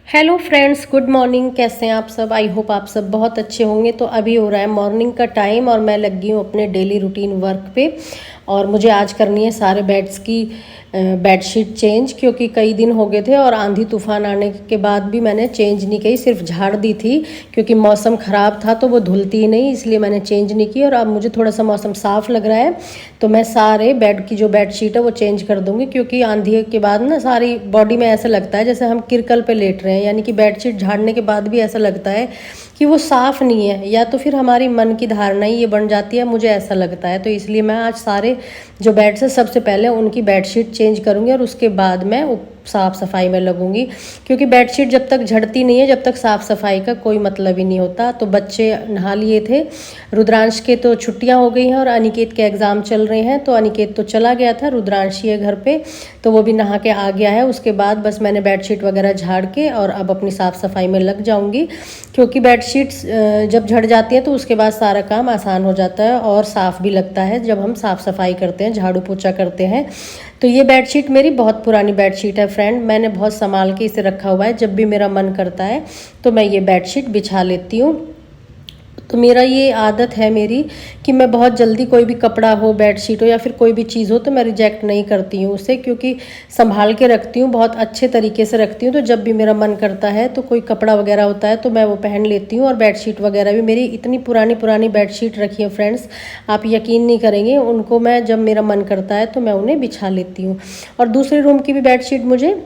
Hello friends, good morning. कैसे हैं आप सब? आई होप आप सब बहुत अच्छे होंगे। तो अभी हो रहा है मॉर्निंग का टाइम और मैं लगी हूँ अपने डेली रूटीन वर्क पे। और मुझे आज करनी है सारे बेड्स की बेडशीट चेंज, क्योंकि कई दिन हो गए थे और आंधी तूफान आने के बाद भी मैंने चेंज नहीं की, सिर्फ झाड़ दी थी क्योंकि मौसम ख़राब था तो वो धुलती ही नहीं, इसलिए मैंने चेंज नहीं की। और अब मुझे थोड़ा सा मौसम साफ़ लग रहा है तो मैं सारे बेड की जो बेडशीट है वो चेंज कर दूँगी, क्योंकि आंधी के बाद ना सारी बॉडी में ऐसा लगता है जैसे हम किरकल पे लेट रहे हैं, यानी कि बेडशीट झाड़ने के बाद भी ऐसा लगता है कि वो साफ़ नहीं है, या तो फिर हमारी मन की धारणा ही ये बन जाती है, मुझे ऐसा लगता है। तो इसलिए मैं आज सारे जो बेड्स है सबसे पहले उनकी बेडशीट चेंज करूँगी और उसके बाद मैं साफ़ सफाई में लगूंगी, क्योंकि बेडशीट जब तक झड़ती नहीं है जब तक साफ़ सफाई का कोई मतलब ही नहीं होता। तो बच्चे नहा लिए थे, रुद्रांश के तो छुट्टियां हो गई हैं और अनिकेत के एग्ज़ाम चल रहे हैं, तो अनिकेत तो चला गया था, रुद्रांश ही है घर पे, तो वो भी नहा के आ गया है। उसके बाद बस मैंने बेडशीट वगैरह झाड़ के और अब अपनी साफ़ सफाई में लग जाऊँगी, क्योंकि बेडशीट्स जब झड़ जाती हैं तो उसके बाद सारा काम आसान हो जाता है और साफ़ भी लगता है जब हम साफ़ सफाई करते हैं, झाड़ू पोछा करते हैं। तो ये बेडशीट मेरी बहुत पुरानी बेडशीट है फ्रेंड, मैंने बहुत संभाल के इसे रखा हुआ है। जब भी मेरा मन करता है तो मैं ये बेडशीट बिछा लेती हूँ। तो मेरा ये आदत है मेरी कि मैं बहुत जल्दी कोई भी कपड़ा हो, बेडशीट हो या फिर कोई भी चीज़ हो तो मैं रिजेक्ट नहीं करती हूँ उसे, क्योंकि संभाल के रखती हूँ, बहुत अच्छे तरीके से रखती हूँ। तो जब भी मेरा मन करता है तो कोई कपड़ा वगैरह होता है तो मैं वो पहन लेती हूँ। और बेडशीट वगैरह भी मेरी इतनी पुरानी पुरानी बेडशीट रखी है फ्रेंड्स, आप यकीन नहीं करेंगे, उनको मैं जब मेरा मन करता है तो मैं उन्हें बिछा लेती हूँ। और दूसरे रूम की भी बेडशीट मुझे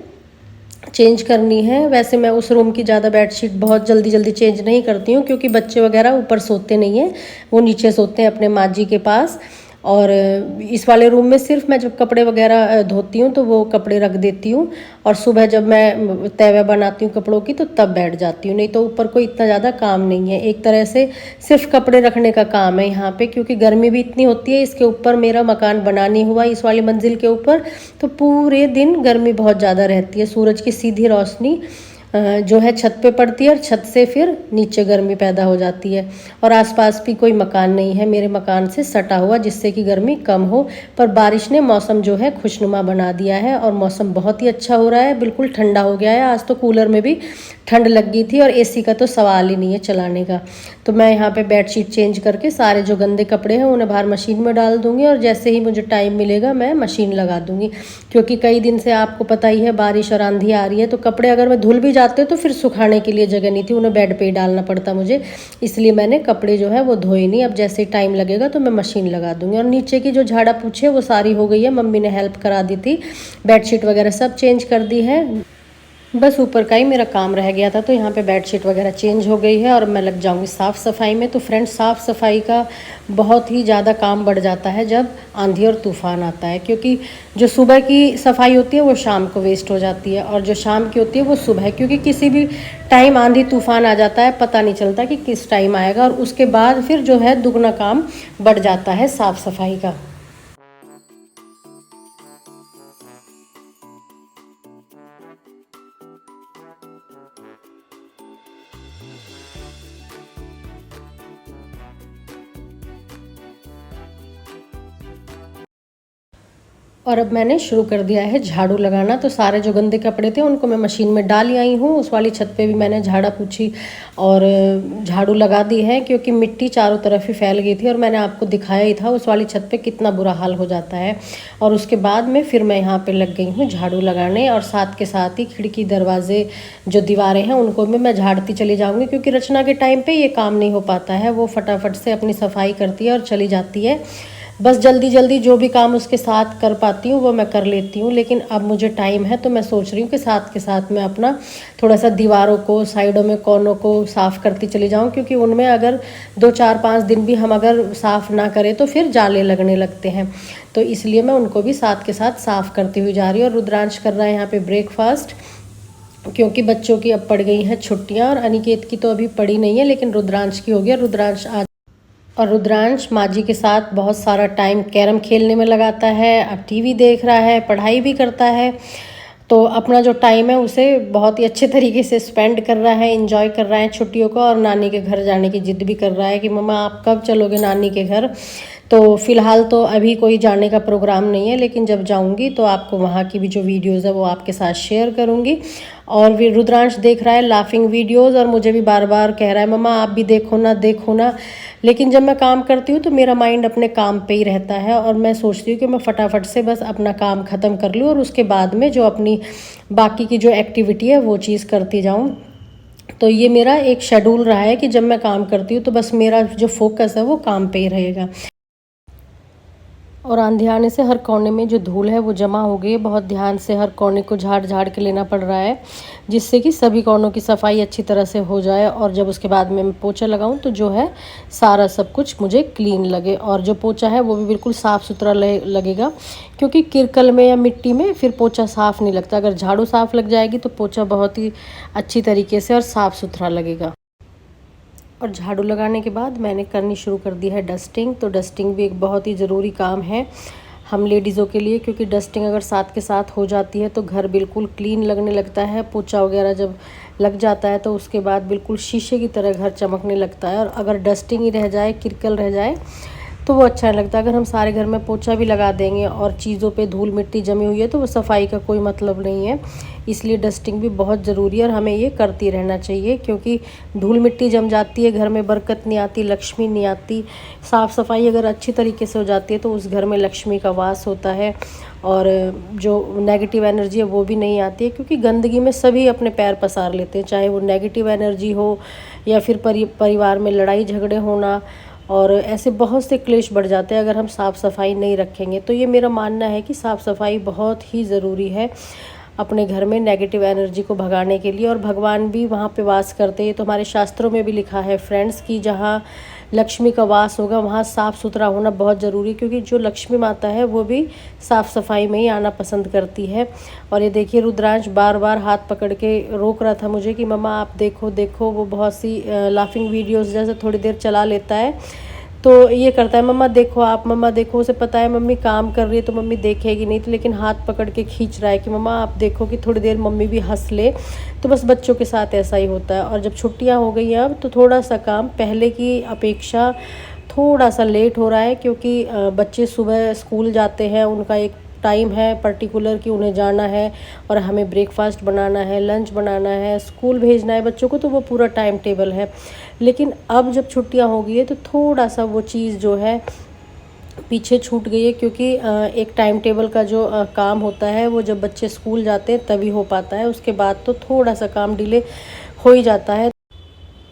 चेंज करनी है। वैसे मैं उस रूम की ज़्यादा बेडशीट बहुत जल्दी जल्दी चेंज नहीं करती हूँ, क्योंकि बच्चे वगैरह ऊपर सोते नहीं हैं, वो नीचे सोते हैं अपने माँ जी के पास। और इस वाले रूम में सिर्फ मैं जब कपड़े वगैरह धोती हूँ तो वो कपड़े रख देती हूँ, और सुबह जब मैं तैवे बनाती हूँ कपड़ों की तो तब बैठ जाती हूँ। नहीं तो ऊपर कोई इतना ज़्यादा काम नहीं है, एक तरह से सिर्फ कपड़े रखने का काम है यहाँ पे, क्योंकि गर्मी भी इतनी होती है। इसके ऊपर मेरा मकान बना नहीं हुआ, इस वाली मंजिल के ऊपर, तो पूरे दिन गर्मी बहुत ज़्यादा रहती है। सूरज की सीधी रोशनी जो है छत पे पड़ती है और छत से फिर नीचे गर्मी पैदा हो जाती है। और आसपास भी कोई मकान नहीं है मेरे मकान से सटा हुआ जिससे कि गर्मी कम हो। पर बारिश ने मौसम जो है खुशनुमा बना दिया है और मौसम बहुत ही अच्छा हो रहा है, बिल्कुल ठंडा हो गया है। आज तो कूलर में भी ठंड लग गई थी और एसी का तो सवाल ही नहीं है चलाने का। तो मैं यहाँ पे बेडशीट चेंज करके सारे जो गंदे कपड़े हैं उन्हें बाहर मशीन में डाल दूँगी, और जैसे ही मुझे टाइम मिलेगा मैं मशीन लगा दूँगी, क्योंकि कई दिन से आपको पता ही है बारिश और आंधी आ रही है, तो कपड़े अगर मैं धुल भी जाते तो फिर सुखाने के लिए जगह नहीं थी, उन्हें बेड पे ही डालना पड़ता मुझे, इसलिए मैंने कपड़े जो है वो धोए नहीं। अब जैसे ही टाइम लगेगा तो मैं मशीन लगा दूँगी। और नीचे की जो झाड़ा पूछे वो सारी हो गई है, मम्मी ने हेल्प करा दी थी, बेडशीट वगैरह सब चेंज कर दी है, बस ऊपर का ही मेरा काम रह गया था। तो यहाँ पे बेडशीट वगैरह चेंज हो गई है और मैं लग जाऊँगी साफ़ सफाई में। तो फ्रेंड्स, साफ़ सफाई का बहुत ही ज़्यादा काम बढ़ जाता है जब आंधी और तूफ़ान आता है, क्योंकि जो सुबह की सफाई होती है वो शाम को वेस्ट हो जाती है और जो शाम की होती है वो सुबह, क्योंकि किसी भी टाइम आंधी तूफ़ान आ जाता है, पता नहीं चलता कि किस टाइम आएगा, और उसके बाद फिर जो है दुगना काम बढ़ जाता है साफ़ सफाई का। और अब मैंने शुरू कर दिया है झाड़ू लगाना। तो सारे जो गंदे कपड़े थे उनको मैं मशीन में डाल आई हूँ। उस वाली छत पे भी मैंने झाड़ा पूछी और झाड़ू लगा दी है, क्योंकि मिट्टी चारों तरफ ही फैल गई थी और मैंने आपको दिखाया ही था उस वाली छत पे कितना बुरा हाल हो जाता है। और उसके बाद में फिर मैं यहाँ पे लग गई हूँ झाड़ू लगाने, और साथ के साथ ही खिड़की दरवाजे जो दीवारें हैं उनको भी मैं झाड़ती चली जाऊँगी, क्योंकि रचना के टाइम पर ये काम नहीं हो पाता है, वो फटाफट से अपनी सफाई करती है और चली जाती है। बस जल्दी जल्दी जो भी काम उसके साथ कर पाती हूँ वो मैं कर लेती हूँ, लेकिन अब मुझे टाइम है तो मैं सोच रही हूँ कि साथ के साथ मैं अपना थोड़ा सा दीवारों को, साइडों में कोनों को साफ़ करती चली जाऊँ, क्योंकि उनमें अगर 2 4 5 दिन भी हम अगर साफ़ ना करें तो फिर जाले लगने लगते हैं। तो इसलिए मैं उनको भी साथ के साथ साफ़ करती हुई जा रही हूँ। और रुद्रांश कर रहा है यहाँ पर ब्रेकफास्ट, क्योंकि बच्चों की अब पड़ गई हैं छुट्टियाँ, और अनिकेत की तो अभी पड़ी नहीं है लेकिन रुद्रांश की हो गई। रुद्रांश आज और रुद्रांश माँ जी के साथ बहुत सारा टाइम कैरम खेलने में लगाता है, अब टीवी देख रहा है, पढ़ाई भी करता है, तो अपना जो टाइम है उसे बहुत ही अच्छे तरीके से स्पेंड कर रहा है, एंजॉय कर रहा है छुट्टियों को। और नानी के घर जाने की जिद भी कर रहा है कि मम्मा आप कब चलोगे नानी के घर। तो फ़िलहाल तो अभी कोई जाने का प्रोग्राम नहीं है, लेकिन जब जाऊंगी तो आपको वहाँ की भी जो वीडियोज़ है वो आपके साथ शेयर करूँगी। और भी रुद्रांश देख रहा है लाफिंग वीडियोज़ और मुझे भी बार बार कह रहा है मम्मा आप भी देखो ना देखो ना। लेकिन जब मैं काम करती हूँ तो मेरा माइंड अपने काम पे ही रहता है और मैं सोचती हूँ कि मैं फटाफट से बस अपना काम ख़त्म कर लूँ और उसके बाद में जो अपनी बाकी की जो एक्टिविटी है वो चीज़ करती जाऊँ। तो ये मेरा एक शेड्यूल रहा है कि जब मैं काम करती हूँ तो बस मेरा जो फोकस है वो काम पे ही रहेगा। और आंधी आने से हर कोने में जो धूल है वो जमा हो गई है। बहुत ध्यान से हर कोने को झाड़ झाड़ के लेना पड़ रहा है, जिससे कि सभी कोनों की सफाई अच्छी तरह से हो जाए। और जब उसके बाद में मैं पोछा लगाऊं तो जो है सारा सब कुछ मुझे क्लीन लगे और जो पोछा है वो भी बिल्कुल साफ़ सुथरा लगेगा। क्योंकि किरकल में या मिट्टी में फिर पोछा साफ़ नहीं लगता। अगर झाड़ू साफ़ लग जाएगी तो पोछा बहुत ही अच्छी तरीके से और साफ़ सुथरा लगेगा। और झाड़ू लगाने के बाद मैंने करनी शुरू कर दी है डस्टिंग। तो डस्टिंग भी एक बहुत ही ज़रूरी काम है हम लेडीज़ों के लिए, क्योंकि डस्टिंग अगर साथ के साथ हो जाती है तो घर बिल्कुल क्लीन लगने लगता है। पोछा वगैरह जब लग जाता है तो उसके बाद बिल्कुल शीशे की तरह घर चमकने लगता है। और अगर डस्टिंग ही रह जाए, किरकल रह जाए तो वो अच्छा नहीं लगता। अगर हम सारे घर में पोछा भी लगा देंगे और चीज़ों पे धूल मिट्टी जमी हुई है तो वो सफाई का कोई मतलब नहीं है। इसलिए डस्टिंग भी बहुत ज़रूरी है और हमें ये करती रहना चाहिए, क्योंकि धूल मिट्टी जम जाती है घर में बरकत नहीं आती, लक्ष्मी नहीं आती। साफ़ सफाई अगर अच्छी तरीके से हो जाती है तो उस घर में लक्ष्मी का वास होता है और जो नेगेटिव एनर्जी है वो भी नहीं आती है। क्योंकि गंदगी में सभी अपने पैर पसार लेते हैं, चाहे वो नेगेटिव एनर्जी हो या फिर परिवार में लड़ाई झगड़े होना, और ऐसे बहुत से क्लेश बढ़ जाते हैं अगर हम साफ़ सफाई नहीं रखेंगे। तो ये मेरा मानना है कि साफ़ सफाई बहुत ही ज़रूरी है अपने घर में नेगेटिव एनर्जी को भगाने के लिए। और भगवान भी वहाँ पे वास करते हैं। तो हमारे शास्त्रों में भी लिखा है फ्रेंड्स कि जहाँ लक्ष्मी का वास होगा वहाँ साफ़ सुथरा होना बहुत ज़रूरी, क्योंकि जो लक्ष्मी माता है वो भी साफ़ सफाई में ही आना पसंद करती है। और ये देखिए रुद्रांश बार बार हाथ पकड़ के रोक रहा था मुझे कि मम्मा आप देखो देखो। वो बहुत सी लाफिंग वीडियोस जैसे थोड़ी देर चला लेता है तो ये करता है मम्मा देखो आप, मम्मा देखो। उसे पता है मम्मी काम कर रही है तो मम्मी देखेगी नहीं, तो लेकिन हाथ पकड़ के खींच रहा है कि मम्मा आप देखो, कि थोड़ी देर मम्मी भी हंस ले। तो बस बच्चों के साथ ऐसा ही होता है। और जब छुट्टियां हो गई हैं अब तो थोड़ा सा काम पहले की अपेक्षा थोड़ा सा लेट हो रहा है, क्योंकि बच्चे सुबह स्कूल जाते हैं, उनका एक टाइम है पर्टिकुलर कि उन्हें जाना है और हमें ब्रेकफास्ट बनाना है, लंच बनाना है, स्कूल भेजना है बच्चों को, तो वो पूरा टाइम टेबल है। लेकिन अब जब छुट्टियां हो गई है तो थोड़ा सा वो चीज़ जो है पीछे छूट गई है, क्योंकि एक टाइम टेबल का जो काम होता है वो जब बच्चे स्कूल जाते हैं तभी हो पाता है। उसके बाद तो थोड़ा सा काम डिले हो ही जाता है।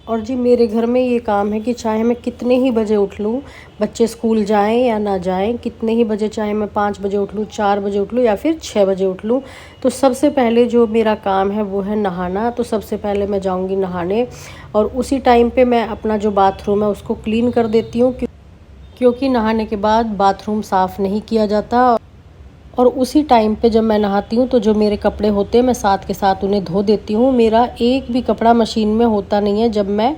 और जी मेरे घर में ये काम है कि चाहे मैं कितने ही बजे उठ लूँ, बच्चे स्कूल जाएं या ना जाएं, कितने ही बजे, चाहे मैं 5 बजे उठ लूँ, 4 बजे उठ लूँ या फिर 6 बजे उठ लूँ, तो सबसे पहले जो मेरा काम है वो है नहाना। तो सबसे पहले मैं जाऊँगी नहाने और उसी टाइम पे मैं अपना जो बाथरूम है उसको क्लीन कर देती हूँ, क्योंकि नहाने के बाद बाथरूम साफ़ नहीं किया जाता। और उसी टाइम पे जब मैं नहाती हूँ तो जो मेरे कपड़े होते हैं मैं साथ के साथ उन्हें धो देती हूँ। मेरा एक भी कपड़ा मशीन में होता नहीं है जब मैं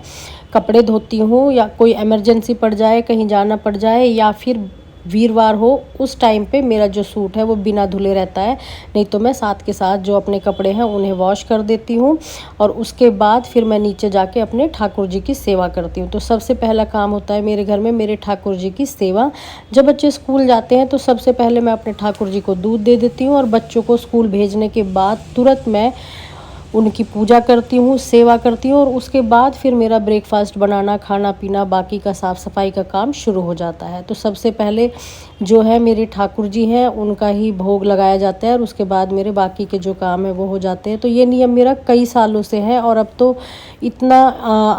कपड़े धोती हूँ, या कोई इमरजेंसी पड़ जाए, कहीं जाना पड़ जाए, या फिर वीरवार हो, उस टाइम पे मेरा जो सूट है वो बिना धुले रहता है। नहीं तो मैं साथ के साथ जो अपने कपड़े हैं उन्हें वॉश कर देती हूँ और उसके बाद फिर मैं नीचे जाके अपने ठाकुर जी की सेवा करती हूँ। तो सबसे पहला काम होता है मेरे घर में मेरे ठाकुर जी की सेवा। जब बच्चे स्कूल जाते हैं तो सबसे पहले मैं अपने ठाकुर जी को दूध दे देती हूँ और बच्चों को स्कूल भेजने के बाद तुरंत मैं उनकी पूजा करती हूँ, सेवा करती हूँ, और उसके बाद फिर मेरा ब्रेकफास्ट बनाना, खाना पीना, बाकी का साफ़ सफाई का काम शुरू हो जाता है। तो सबसे पहले जो है मेरे ठाकुर जी हैं उनका ही भोग लगाया जाता है और उसके बाद मेरे बाकी के जो काम है वो हो जाते हैं। तो ये नियम मेरा कई सालों से है और अब तो इतना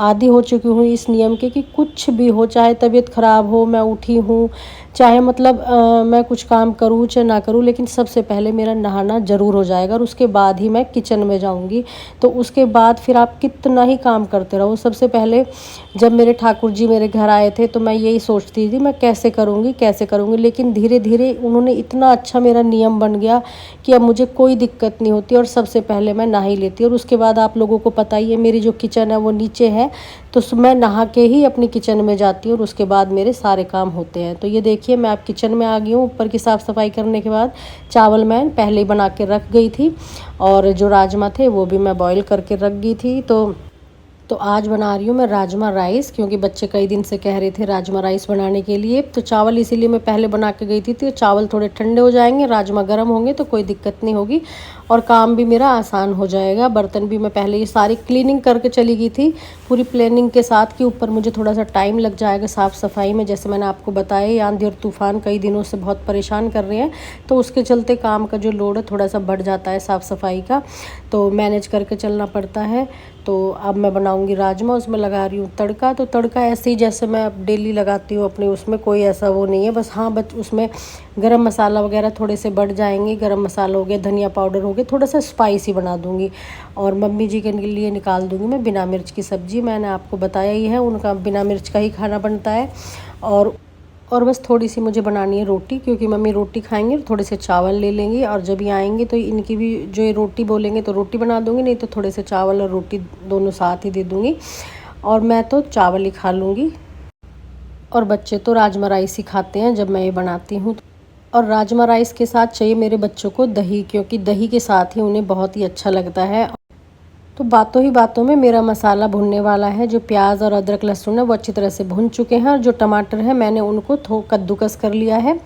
आदी हो चुकी हूँ इस नियम के कि कुछ भी हो, चाहे तबीयत ख़राब हो, मैं उठी हूँ, चाहे मतलब मैं कुछ काम करूँ चाहे ना करूँ, लेकिन सबसे पहले मेरा नहाना ज़रूर हो जाएगा और उसके बाद ही मैं किचन में जाऊँगी। तो उसके बाद फिर आप कितना ही काम करते रहो। सबसे पहले जब मेरे ठाकुर जी मेरे घर आए थे तो मैं यही सोचती थी मैं कैसे करूँगी, लेकिन धीरे धीरे उन्होंने इतना अच्छा मेरा नियम बन गया कि अब मुझे कोई दिक्कत नहीं होती और सबसे पहले मैं नहा ही लेती। और उसके बाद आप लोगों को पता ही है मेरी जो किचन है वो नीचे है, तो मैं नहा के ही अपनी किचन में जाती हूँ और उसके बाद मेरे सारे काम होते हैं। तो ये देखिए मैं अब किचन में आ गई हूँ। ऊपर की साफ़ सफाई करने के बाद चावल मैं पहले ही बना के रख गई थी और जो राजमा थे वो भी मैं बॉईल करके रख गई थी। तो तो आज बना रही हूँ मैं राजमा राइस, क्योंकि बच्चे कई दिन से कह रहे थे राजमा राइस बनाने के लिए। तो चावल इसीलिए मैं पहले बना के गई थी, तो चावल थोड़े ठंडे हो जाएंगे, राजमा गर्म होंगे तो कोई दिक्कत नहीं होगी और काम भी मेरा आसान हो जाएगा। बर्तन भी मैं पहले ये सारी क्लीनिंग करके चली गई थी पूरी प्लानिंग के साथ, कि ऊपर मुझे थोड़ा सा टाइम लग जाएगा साफ़ सफाई में। जैसे मैंने आपको बताया, ये आंधी और तूफ़ान कई दिनों से बहुत परेशान कर रहे हैं, तो उसके चलते काम का जो लोड है थोड़ा सा बढ़ जाता है साफ़ सफाई का, तो मैनेज करके चलना पड़ता है। तो अब मैं बनाऊंगी राजमा, उसमें लगा रही हूँ तड़का। तो तड़का ऐसे ही जैसे मैं अब डेली लगाती हूँ अपने, उसमें कोई ऐसा वो नहीं है, बस हाँ बस उसमें गरम मसाला वगैरह थोड़े से बढ़ जाएंगे, गरम मसाला हो गया, धनिया पाउडर हो गया, थोड़ा सा स्पाइसी बना दूँगी। और मम्मी जी के लिए निकाल दूँगी मैं बिना मिर्च की सब्ज़ी। मैंने आपको बताया ही है, उनका बिना मिर्च का ही खाना बनता है। और बस थोड़ी सी मुझे बनानी है रोटी, क्योंकि मम्मी रोटी खाएंगे तो थोड़े से चावल ले लेंगे, और जब ये आएंगे तो इनकी भी जो ये रोटी बोलेंगे तो रोटी बना दूंगी, नहीं तो थोड़े से चावल और रोटी दोनों साथ ही दे दूंगी, और मैं तो चावल ही खा लूँगी। और बच्चे तो राजमा राइस ही खाते हैं जब मैं ये बनाती हूँ। और राजमा राइस के साथ चाहिए मेरे बच्चों को दही, क्योंकि दही के साथ ही उन्हें बहुत ही अच्छा लगता है। तो बातों ही बातों में मेरा मसाला भुनने वाला है। जो प्याज और अदरक लहसुन है वो अच्छी तरह से भुन चुके हैं, और जो टमाटर है मैंने उनको कद्दूकस कर लिया है।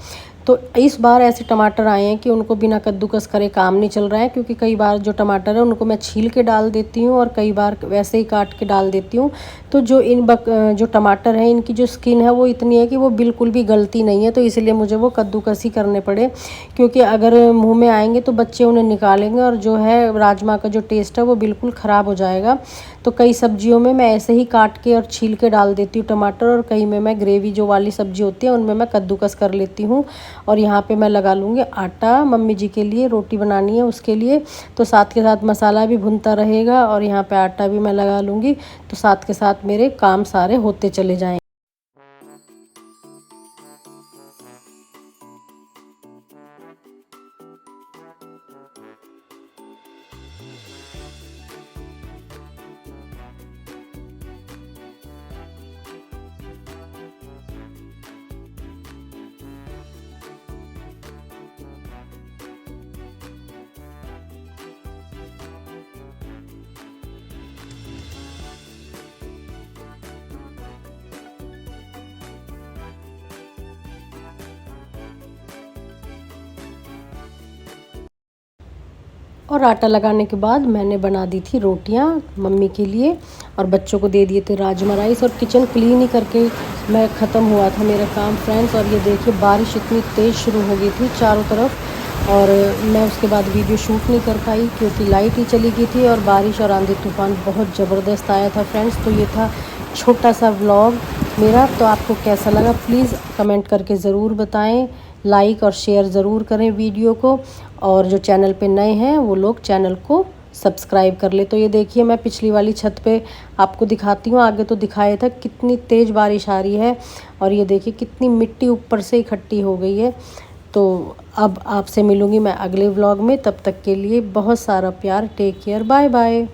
तो इस बार ऐसे टमाटर आए हैं कि उनको बिना कद्दूकस करे काम नहीं चल रहा है, क्योंकि कई बार जो टमाटर है उनको मैं छील के डाल देती हूँ और कई बार वैसे ही काट के डाल देती हूँ। तो जो टमाटर है इनकी जो स्किन है वो इतनी है कि वो बिल्कुल भी गलती नहीं है, तो इसलिए मुझे वो कद्दूकस ही करने पड़े, क्योंकि अगर मुंह में आएंगे तो बच्चे उन्हें निकालेंगे और जो है राजमा का जो टेस्ट है वो बिल्कुल ख़राब हो जाएगा। तो कई सब्जियों में मैं ऐसे ही काट के और छील के डाल देती हूँ टमाटर, और कई में मैं ग्रेवी जो वाली सब्जी होती है उनमें मैं कद्दूकस कर लेती हूँ। और यहाँ पे मैं लगा लूँगी आटा, मम्मी जी के लिए रोटी बनानी है उसके लिए, तो साथ के साथ मसाला भी भुनता रहेगा और यहाँ पे आटा भी मैं लगा लूँगी, तो साथ के साथ मेरे काम सारे होते चले जाएँ। और आटा लगाने के बाद मैंने बना दी थी रोटियां मम्मी के लिए, और बच्चों को दे दिए थे राजमा राइस, और किचन क्लीन ही करके मैं ख़त्म हुआ था मेरा काम फ्रेंड्स। और ये देखिए बारिश इतनी तेज़ शुरू हो गई थी चारों तरफ, और मैं उसके बाद वीडियो शूट नहीं कर पाई क्योंकि लाइट ही चली गई थी, और बारिश और आंधी तूफ़ान बहुत ज़बरदस्त आया था फ्रेंड्स। तो ये था छोटा सा व्लॉग मेरा। तो आपको कैसा लगा प्लीज़ कमेंट करके ज़रूर बताएं, लाइक और शेयर ज़रूर करें वीडियो को, और जो चैनल पे नए हैं वो लोग चैनल को सब्सक्राइब कर ले। तो ये देखिए मैं पिछली वाली छत पे आपको दिखाती हूँ, आगे तो दिखाया था कितनी तेज़ बारिश आ रही है, और ये देखिए कितनी मिट्टी ऊपर से इकट्ठी हो गई है। तो अब आपसे मिलूँगी मैं अगले व्लॉग में, तब तक के लिए बहुत सारा प्यार, टेक केयर, बाय बाय।